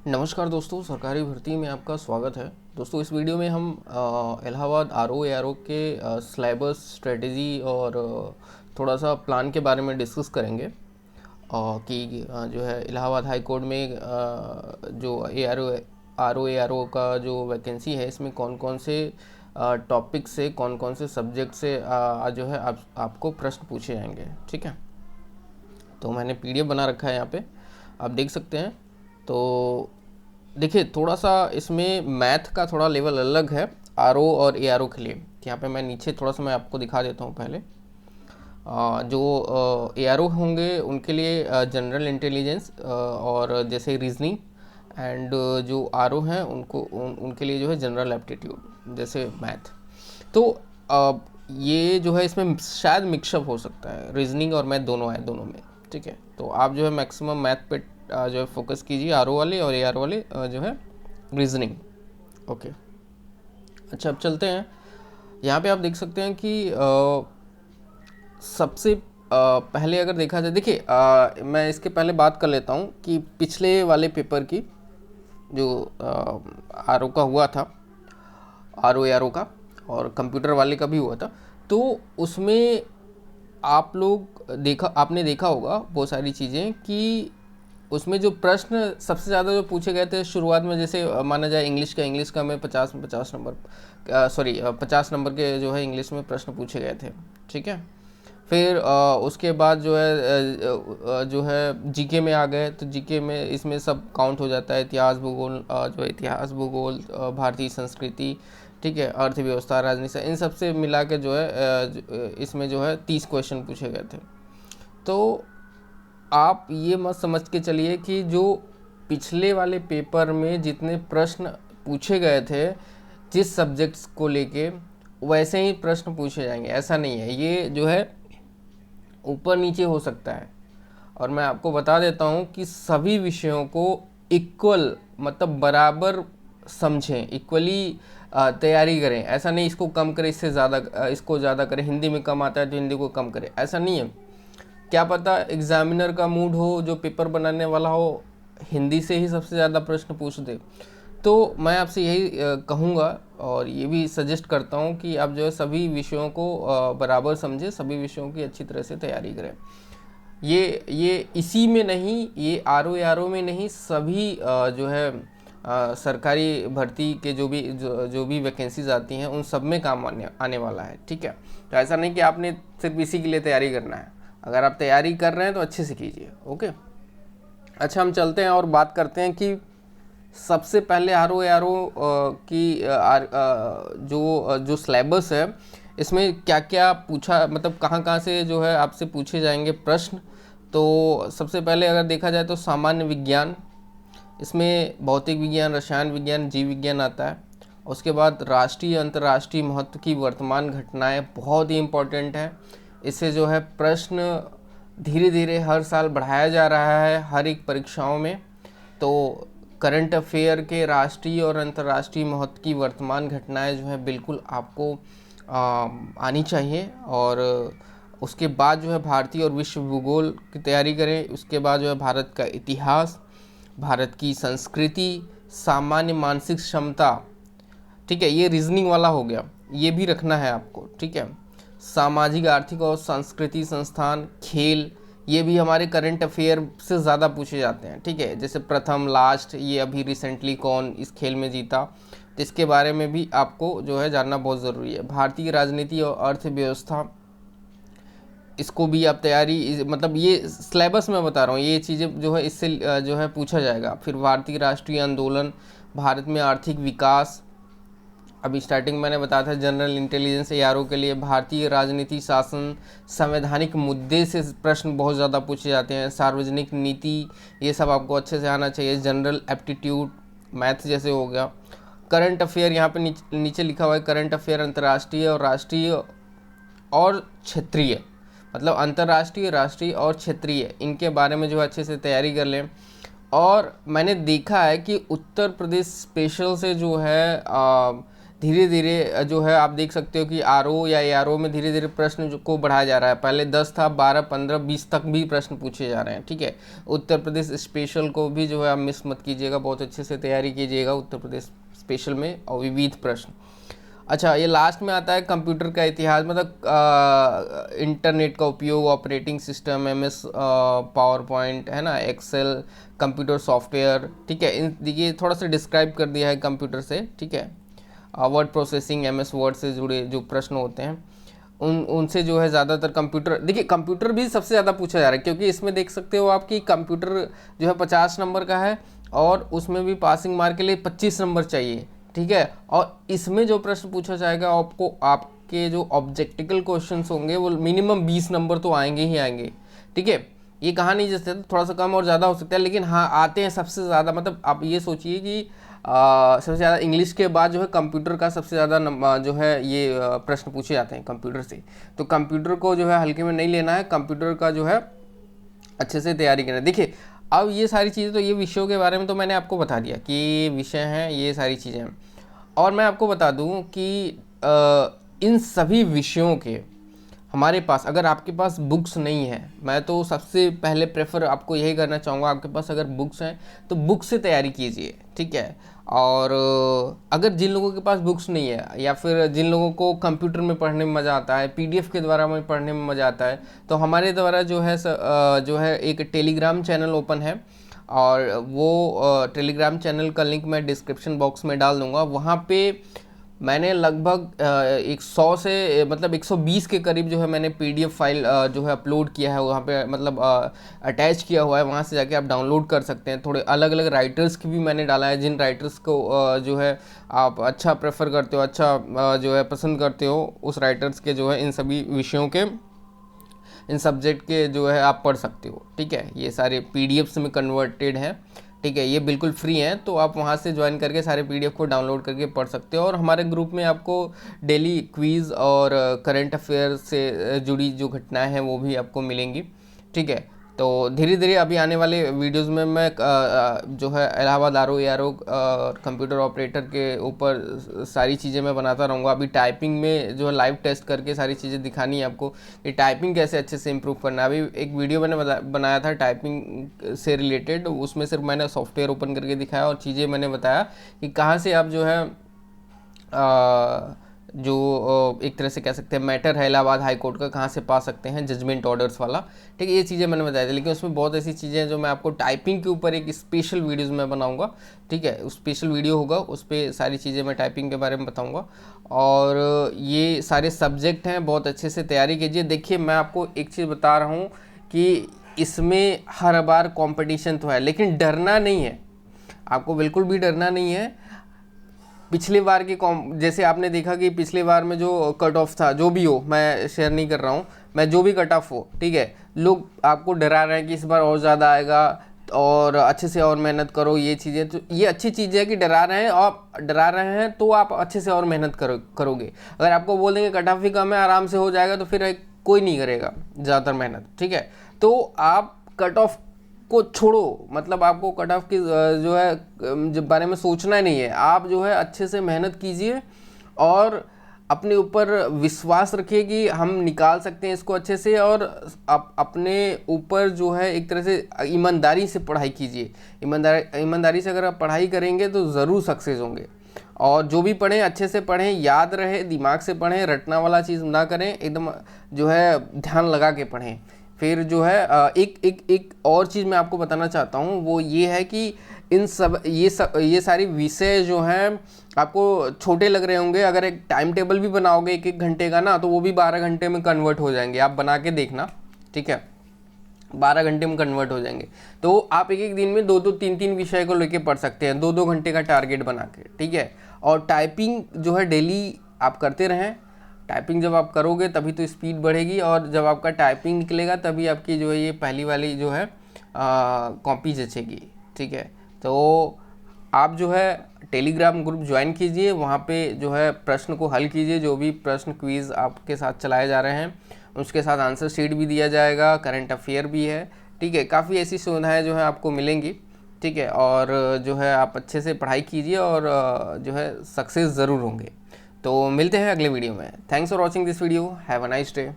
नमस्कार दोस्तों, सरकारी भर्ती में आपका स्वागत है। दोस्तों, इस वीडियो में हम इलाहाबाद आरओ के सिलेबस, स्ट्रेटजी और थोड़ा सा प्लान के बारे में डिस्कस करेंगे। कि जो है इलाहाबाद हाई कोर्ट में जो आरओ का जो वैकेंसी है, इसमें कौन कौन से टॉपिक से, कौन कौन से सब्जेक्ट से जो है आपको प्रश्न पूछे जाएंगे। ठीक है, तो मैंने पीडीएफ बना रखा है, यहाँ पे आप देख सकते हैं। तो देखिए, थोड़ा सा इसमें मैथ का थोड़ा लेवल अलग है आरओ और एआरओ के लिए। यहाँ पे मैं नीचे थोड़ा सा मैं आपको दिखा देता हूँ पहले। जो एआरओ होंगे उनके लिए जनरल इंटेलिजेंस और जैसे रीजनिंग, एंड जो आरओ हैं उनके लिए जो है जनरल एप्टीट्यूड जैसे मैथ। तो ये जो है इसमें शायद मिक्सअप हो सकता है, रीजनिंग और मैथ दोनों है दोनों में। ठीक है, तो आप जो है मैक्सिमम मैथ पे जो है फोकस कीजिए, आरओ वाले और एआर वाले जो है रीजनिंग। ओके, अच्छा अब चलते हैं। यहाँ पे आप देख सकते हैं कि सबसे पहले अगर देखा जाए, देखिए मैं इसके पहले बात कर लेता हूँ कि पिछले वाले पेपर की जो आरओ का हुआ था, आरओ एआरओ का, और कंप्यूटर वाले का भी हुआ था। तो उसमें आपने देखा होगा बहुत सारी चीज़ें कि उसमें जो प्रश्न सबसे ज़्यादा जो पूछे गए थे शुरुआत में, जैसे माना जाए इंग्लिश का में 50 नंबर, सॉरी 50 नंबर के जो है इंग्लिश में प्रश्न पूछे गए थे। ठीक है, फिर उसके बाद जो है जीके में आ गए। तो जीके में इसमें सब काउंट हो जाता है, इतिहास भूगोल, भारतीय संस्कृति, ठीक है, अर्थव्यवस्था, राजनीति, इन सब से मिला के जो है इसमें जो है 30 क्वेश्चन पूछे गए थे। तो आप ये मत समझ के चलिए कि जो पिछले वाले पेपर में जितने प्रश्न पूछे गए थे जिस सब्जेक्ट्स को लेके, वैसे ही प्रश्न पूछे जाएंगे, ऐसा नहीं है। ये जो है ऊपर नीचे हो सकता है। और मैं आपको बता देता हूँ कि सभी विषयों को इक्वल, मतलब बराबर समझें, इक्वली तैयारी करें। ऐसा नहीं इसको कम करें, इससे ज़्यादा इसको ज़्यादा करें, हिंदी में कम आता है तो हिंदी को कम करें, ऐसा नहीं है। क्या पता एग्जामिनर का मूड हो, जो पेपर बनाने वाला हो, हिंदी से ही सबसे ज़्यादा प्रश्न पूछ दे। तो मैं आपसे यही कहूँगा और ये भी सजेस्ट करता हूँ कि आप जो है सभी विषयों को बराबर समझें, सभी विषयों की अच्छी तरह से तैयारी करें। ये इसी में नहीं, ये आरओ में नहीं, सभी जो है सरकारी भर्ती के जो भी वैकेंसीज आती हैं उन सब में काम आने वाला है। ठीक है, तो ऐसा नहीं कि आपने सिर्फ इसी के लिए तैयारी करना है। अगर आप तैयारी कर रहे हैं तो अच्छे से कीजिए। ओके, अच्छा हम चलते हैं और बात करते हैं कि सबसे पहले आरओ की जो सिलेबस है, इसमें क्या क्या पूछा, मतलब कहाँ कहाँ से जो है आपसे पूछे जाएंगे प्रश्न। तो सबसे पहले अगर देखा जाए तो सामान्य विज्ञान, इसमें भौतिक विज्ञान, रसायन विज्ञान, जीव विज्ञान आता है। उसके बाद राष्ट्रीय अंतर्राष्ट्रीय महत्व की वर्तमान घटनाएं बहुत ही इम्पोर्टेंट है। इससे जो है प्रश्न धीरे धीरे हर साल बढ़ाया जा रहा है हर एक परीक्षाओं में। तो करंट अफेयर के राष्ट्रीय और अंतर्राष्ट्रीय महत्व की वर्तमान घटनाएं जो है बिल्कुल आपको आनी चाहिए। और उसके बाद जो है भारतीय और विश्व भूगोल की तैयारी करें। उसके बाद जो है भारत का इतिहास, भारत की संस्कृति, सामान्य मानसिक क्षमता, ठीक है, ये रीजनिंग वाला हो गया, ये भी रखना है आपको। ठीक है, सामाजिक, आर्थिक और संस्कृति संस्थान, खेल, ये भी हमारे करंट अफेयर से ज़्यादा पूछे जाते हैं। ठीक है, जैसे प्रथम, लास्ट, ये अभी रिसेंटली कौन इस खेल में जीता, तो इसके बारे में भी आपको जो है जानना बहुत ज़रूरी है। भारतीय राजनीति और अर्थव्यवस्था, इसको भी आप तैयारी, मतलब ये सिलेबस में बता रहा हूँ, ये चीज़ें जो है इससे जो है पूछा जाएगा। फिर भारतीय राष्ट्रीय आंदोलन, भारत में आर्थिक विकास, अभी स्टार्टिंग मैंने बताया था जनरल इंटेलिजेंस एआरओ के लिए। भारतीय राजनीति, शासन, संवैधानिक मुद्दे से प्रश्न बहुत ज़्यादा पूछे जाते हैं। सार्वजनिक नीति, ये सब आपको अच्छे से आना चाहिए। जनरल एप्टीट्यूड, मैथ जैसे हो गया। करंट अफेयर, यहाँ पे नीचे लिखा हुआ है करंट अफेयर अंतर्राष्ट्रीय और राष्ट्रीय और क्षेत्रीय, मतलब अंतर्राष्ट्रीय, राष्ट्रीय और क्षेत्रीय, इनके बारे में जो अच्छे से तैयारी कर लें। और मैंने देखा है कि उत्तर प्रदेश स्पेशल से जो है धीरे धीरे जो है आप देख सकते हो कि आरओ या एआरओ में धीरे धीरे प्रश्न को बढ़ाया जा रहा है। पहले 10 था, 12, 15, 20 तक भी प्रश्न पूछे जा रहे हैं। ठीक है, उत्तर प्रदेश स्पेशल को भी जो है आप मिस मत कीजिएगा, बहुत अच्छे से तैयारी कीजिएगा उत्तर प्रदेश स्पेशल में, और विविध प्रश्न। अच्छा, ये लास्ट में आता है कंप्यूटर का इतिहास, मतलब इंटरनेट का उपयोग, operating system, MS power point है ना, एक्सेल, कंप्यूटर सॉफ्टवेयर। ठीक है, इन देखिए थोड़ा सा डिस्क्राइब कर दिया है कंप्यूटर से। ठीक है, वर्ड प्रोसेसिंग, एमएस वर्ड से जुड़े जो प्रश्न होते हैं उनसे जो है ज़्यादातर कंप्यूटर, देखिए कंप्यूटर भी सबसे ज़्यादा पूछा जा रहा है, क्योंकि इसमें देख सकते हो आप कि कंप्यूटर जो है 50 नंबर का है, और उसमें भी पासिंग मार्क के लिए 25 नंबर चाहिए। ठीक है, और इसमें जो प्रश्न पूछा जाएगा आपको, आपके जो ऑब्जेक्टिकल क्वेश्चंस होंगे वो मिनिमम 20 नंबर तो आएंगे ही आएंगे। ठीक है, ये कहा नहीं जैसे थोड़ा सा कम और ज़्यादा हो सकता है, लेकिन हाँ आते हैं सबसे ज़्यादा। मतलब आप ये सोचिए कि सबसे ज़्यादा इंग्लिश के बाद जो है कंप्यूटर का सबसे ज़्यादा जो है ये प्रश्न पूछे जाते हैं कंप्यूटर से। तो कंप्यूटर को जो है हल्के में नहीं लेना है, कंप्यूटर का जो है अच्छे से तैयारी करना है। देखिए अब ये सारी चीज़ें, तो ये विषयों के बारे में तो मैंने आपको बता दिया कि विषय हैं, ये सारी चीज़ें हैं। और मैं आपको बता दूं कि इन सभी विषयों के हमारे पास, अगर आपके पास बुक्स नहीं है, मैं तो सबसे पहले प्रेफर आपको यही करना चाहूँगा, आपके पास अगर बुक्स हैं तो बुक से तैयारी कीजिए। ठीक है, और अगर जिन लोगों के पास बुक्स नहीं है, या फिर जिन लोगों को कंप्यूटर में पढ़ने में मज़ा आता है, पीडीएफ के द्वारा में पढ़ने में मज़ा आता है, तो हमारे द्वारा जो है एक टेलीग्राम चैनल ओपन है, और वो टेलीग्राम चैनल का लिंक मैं डिस्क्रिप्शन बॉक्स में डाल दूँगा। वहाँ पे मैंने लगभग 100 से मतलब 120 के करीब जो है मैंने पीडीएफ फाइल जो है अपलोड किया है वहाँ पे, मतलब अटैच किया हुआ है, वहाँ से जाके आप डाउनलोड कर सकते हैं। थोड़े अलग अलग राइटर्स की भी मैंने डाला है, जिन राइटर्स को जो है आप अच्छा प्रेफर करते हो, अच्छा जो है पसंद करते हो, उस राइटर्स के जो है इन सभी विषयों के, इन सब्जेक्ट के जो है आप पढ़ सकते हो। ठीक है, ये सारे पीडीएफ्स में कन्वर्टेड हैं। ठीक है, ये बिल्कुल फ्री हैं, तो आप वहाँ से ज्वाइन करके सारे पीडीएफ को डाउनलोड करके पढ़ सकते हो। और हमारे ग्रुप में आपको डेली क्विज़ और करंट अफेयर से जुड़ी जो घटनाएं हैं वो भी आपको मिलेंगी। ठीक है, तो धीरे धीरे अभी आने वाले वीडियोस में मैं जो है Allahabad RO ARO computer operator के ऊपर सारी चीज़ें मैं बनाता रहूँगा। अभी टाइपिंग में जो है लाइव टेस्ट करके सारी चीज़ें दिखानी है आपको कि टाइपिंग कैसे अच्छे से इम्प्रूव करना है। अभी एक वीडियो मैंने बनाया था टाइपिंग से रिलेटेड, उसमें सिर्फ मैंने सॉफ्टवेयर ओपन करके दिखाया और चीज़ें मैंने बताया कि कहाँ से आप जो है जो एक तरह से कह सकते हैं मैटर है इलाहाबाद हाई कोर्ट का, कहाँ से पा सकते हैं जजमेंट ऑर्डर्स वाला। ठीक है, ये चीज़ें मैंने बताई थी, लेकिन उसमें बहुत ऐसी चीज़ें हैं जो मैं आपको टाइपिंग के ऊपर एक स्पेशल वीडियोज़ में बनाऊंगा। ठीक है, उस स्पेशल वीडियो होगा, उस पर सारी चीज़ें मैं टाइपिंग के बारे में बताऊँगा। और ये सारे सब्जेक्ट हैं, बहुत अच्छे से तैयारी कीजिए। देखिए मैं आपको एक चीज़ बता रहा हूँ कि इसमें हर बार कॉम्पिटिशन तो है, लेकिन डरना नहीं है, आपको बिल्कुल भी डरना नहीं है। पिछली बार की जैसे आपने देखा कि पिछली बार में जो कट ऑफ था, जो भी हो, मैं शेयर नहीं कर रहा हूँ, मैं जो भी कट ऑफ हो, ठीक है, लोग आपको डरा रहे हैं कि इस बार और ज़्यादा आएगा और अच्छे से और मेहनत करो, ये चीज़ें, तो ये अच्छी चीज़ है कि डरा रहे हैं, और डरा रहे हैं तो आप अच्छे से और मेहनत करोगे। अगर आपको बोल देंगे कट ऑफ ही कम है, आराम से हो जाएगा, तो फिर कोई नहीं करेगा ज़्यादातर मेहनत। ठीक है, तो आप कट ऑफ को छोड़ो, मतलब आपको कट ऑफ की जो है जब बारे में सोचना नहीं है, आप जो है अच्छे से मेहनत कीजिए और अपने ऊपर विश्वास रखिए कि हम निकाल सकते हैं इसको अच्छे से, और अपने ऊपर जो है एक तरह से ईमानदारी से पढ़ाई कीजिए। ईमानदारी से अगर आप पढ़ाई करेंगे तो ज़रूर सक्सेस होंगे। और जो भी पढ़ें अच्छे से पढ़ें, याद रहे, दिमाग से पढ़ें, रटना वाला चीज़ ना करें, एकदम जो है ध्यान लगा के पढ़ें। फिर जो है एक और चीज़ मैं आपको बताना चाहता हूँ, वो ये है कि ये सारी विषय जो हैं आपको छोटे लग रहे होंगे, अगर एक टाइम टेबल भी बनाओगे 1-1 घंटे का ना, तो वो भी 12 घंटे में कन्वर्ट हो जाएंगे। आप बना के देखना, ठीक है, 12 घंटे में कन्वर्ट हो जाएंगे। तो आप एक दिन में 2-2, 3-3 विषय को लेके पढ़ सकते हैं, 2-2 घंटे का टारगेट बना के। ठीक है, और टाइपिंग जो है डेली आप करते रहें। टाइपिंग जब आप करोगे तभी तो स्पीड बढ़ेगी, और जब आपका टाइपिंग निकलेगा तभी आपकी जो है ये पहली वाली जो है कॉपी जचेगी। ठीक है, तो आप जो है टेलीग्राम ग्रुप ज्वाइन कीजिए, वहाँ पे जो है प्रश्न को हल कीजिए, जो भी प्रश्न क्विज़ आपके साथ चलाए जा रहे हैं उसके साथ आंसर शीट भी दिया जाएगा, करंट अफेयर भी है। ठीक है, काफ़ी ऐसी सुविधाएं जो है आपको मिलेंगी। ठीक है, और जो है आप अच्छे से पढ़ाई कीजिए और जो है सक्सेस ज़रूर होंगे। तो मिलते हैं अगले वीडियो में। Thanks for watching this video, have a nice day.